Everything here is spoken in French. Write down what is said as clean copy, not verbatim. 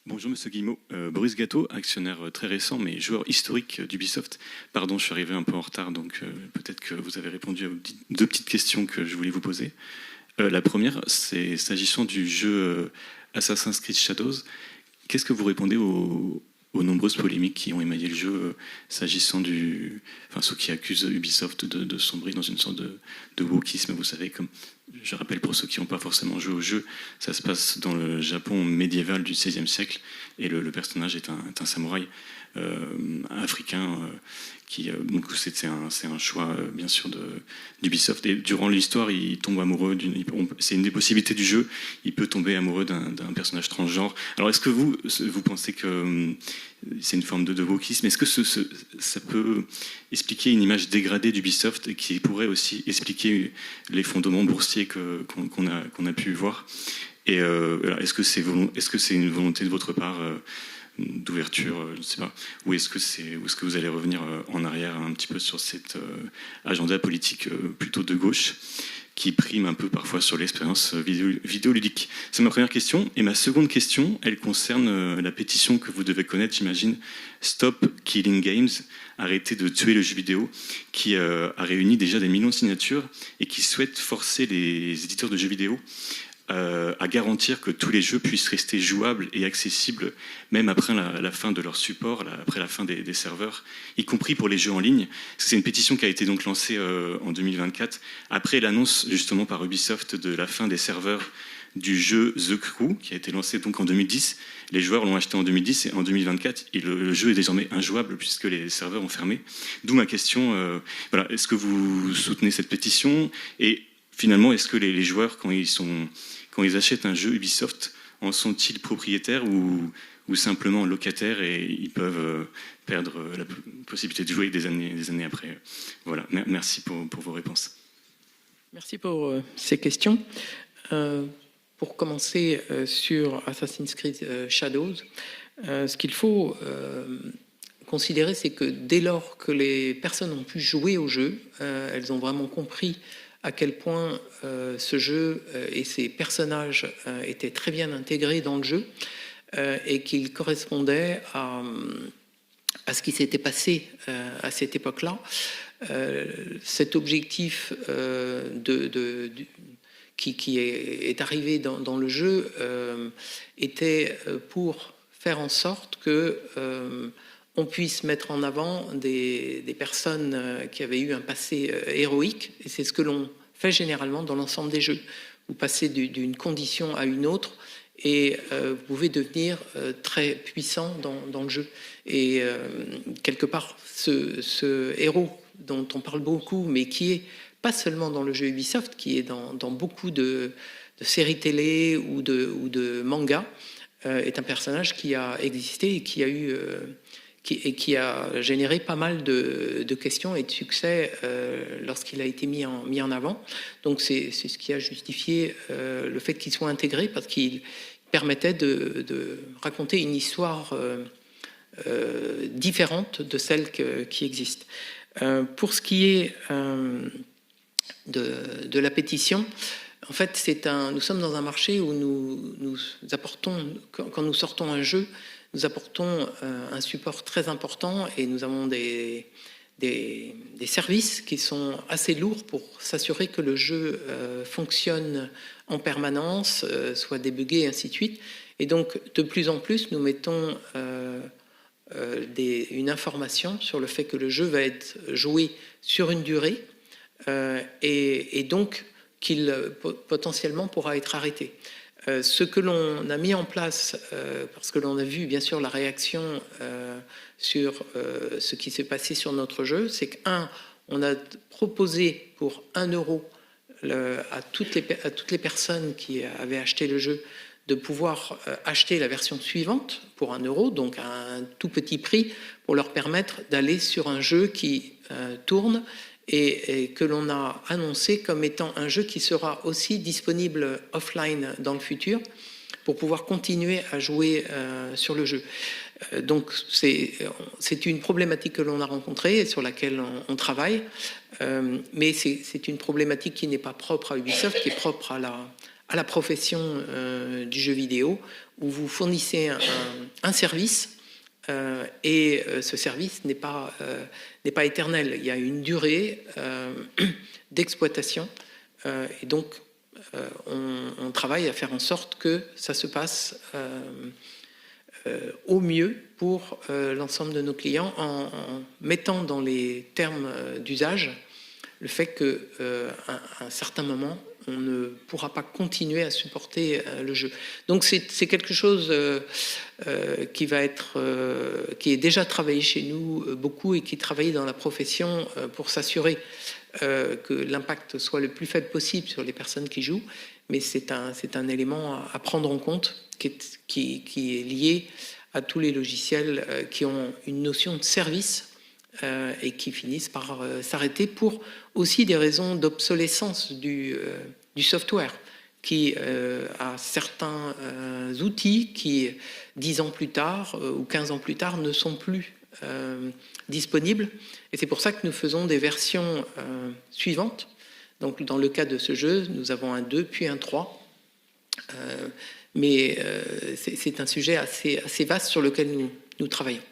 Bonjour Monsieur Guillemot, Boris Gâteau, actionnaire très récent mais joueur historique d'Ubisoft. Pardon, je suis arrivé un peu en retard, donc peut-être que vous avez répondu à deux petites questions que je voulais vous poser. La première, c'est s'agissant du jeu Assassin's Creed Shadows. Qu'est-ce que vous répondez aux nombreuses polémiques qui ont émaillé le jeu s'agissant enfin, ceux qui accusent Ubisoft de sombrer dans une sorte de wokisme, vous savez, comme je rappelle pour ceux qui n'ont pas forcément joué au jeu, ça se passe dans le Japon médiéval du XVIe siècle et le personnage est un samouraï africain donc c'est un choix bien sûr d'Ubisoft, et durant l'histoire il tombe amoureux c'est une des possibilités du jeu, il peut tomber amoureux d'un personnage transgenre. Alors est-ce que vous pensez que c'est une forme de wokisme? Est-ce que ça peut expliquer une image dégradée d'Ubisoft et qui pourrait aussi expliquer les fondements boursiers qu'on a pu voir? Et est-ce que c'est une volonté de votre part d'ouverture, je ne sais pas, ou est-ce que vous allez revenir en arrière un petit peu sur cet agenda politique plutôt de gauche qui prime un peu parfois sur l'expérience vidéoludique? C'est ma première question. Et ma seconde question, elle concerne la pétition que vous devez connaître, j'imagine, Stop Killing Games, arrêtez de tuer le jeu vidéo, qui a réuni déjà des millions de signatures et qui souhaite forcer les éditeurs de jeux vidéo à garantir que tous les jeux puissent rester jouables et accessibles même après la fin de leur support, après la fin des serveurs, y compris pour les jeux en ligne. C'est une pétition qui a été donc lancée en 2024, après l'annonce justement par Ubisoft de la fin des serveurs du jeu The Crew, qui a été lancé donc en 2010. Les joueurs l'ont acheté en 2010 et en 2024, le jeu est désormais injouable puisque les serveurs ont fermé. D'où ma question, voilà, est-ce que vous soutenez cette pétition? Et finalement, est-ce que les joueurs, quand ils achètent un jeu Ubisoft, en sont-ils propriétaires ou simplement locataires et ils peuvent perdre la possibilité de jouer des années après? Voilà, merci pour vos réponses. Merci pour ces questions. Pour commencer sur Assassin's Creed Shadows, ce qu'il faut considérer, c'est que dès lors que les personnes ont pu jouer au jeu, elles ont vraiment compris à quel point ce jeu et ses personnages étaient très bien intégrés dans le jeu et qu'ils correspondaient à ce qui s'était passé à cette époque-là. Cet objectif qui est arrivé dans le jeu était pour faire en sorte que on puisse mettre en avant des personnes qui avaient eu un passé héroïque, et c'est ce que l'on fait généralement dans l'ensemble des jeux. Vous passez d'une condition à une autre et vous pouvez devenir très puissant dans le jeu. Et quelque part, ce héros dont on parle beaucoup, mais qui est pas seulement dans le jeu Ubisoft, qui est dans beaucoup de séries télé ou de mangas, est un personnage qui a existé et qui a eu... qui a généré pas mal de questions et de succès lorsqu'il a été mis en avant. Donc c'est ce qui a justifié le fait qu'il soit intégré, parce qu'il permettait de raconter une histoire différente de celle qui existe. Pour ce qui est de la pétition, en fait, nous sommes dans un marché où nous apportons, quand nous sortons un jeu, nous apportons un support très important et nous avons des services qui sont assez lourds pour s'assurer que le jeu fonctionne en permanence, soit débugué et ainsi de suite. Et donc, de plus en plus, nous mettons une information sur le fait que le jeu va être joué sur une durée et donc qu'il potentiellement pourra être arrêté. Ce que l'on a mis en place, parce que l'on a vu bien sûr la réaction sur ce qui s'est passé sur notre jeu, c'est on a proposé pour 1 euro à toutes les personnes qui avaient acheté le jeu de pouvoir acheter la version suivante pour 1 euro, donc à un tout petit prix, pour leur permettre d'aller sur un jeu qui tourne et que l'on a annoncé comme étant un jeu qui sera aussi disponible offline dans le futur pour pouvoir continuer à jouer sur le jeu. Donc c'est une problématique que l'on a rencontrée et sur laquelle on travaille, mais c'est une problématique qui n'est pas propre à Ubisoft, qui est propre à la profession du jeu vidéo, où vous fournissez un service, et ce service n'est pas éternel. Il y a une durée d'exploitation, et donc on travaille à faire en sorte que ça se passe au mieux pour l'ensemble de nos clients, en mettant dans les termes d'usage le fait qu'à un certain moment, on ne pourra pas continuer à supporter le jeu. Donc c'est quelque chose qui est déjà travaillé chez nous beaucoup, et qui est travaillé dans la profession pour s'assurer que l'impact soit le plus faible possible sur les personnes qui jouent. Mais c'est un élément à prendre en compte qui est lié à tous les logiciels qui ont une notion de service et qui finissent par s'arrêter pour aussi des raisons d'obsolescence du software, qui a certains outils qui, 10 ans plus tard ou 15 ans plus tard, ne sont plus disponibles. Et c'est pour ça que nous faisons des versions suivantes. Donc, dans le cas de ce jeu, nous avons un 2 puis un 3. Mais c'est un sujet assez vaste sur lequel nous travaillons.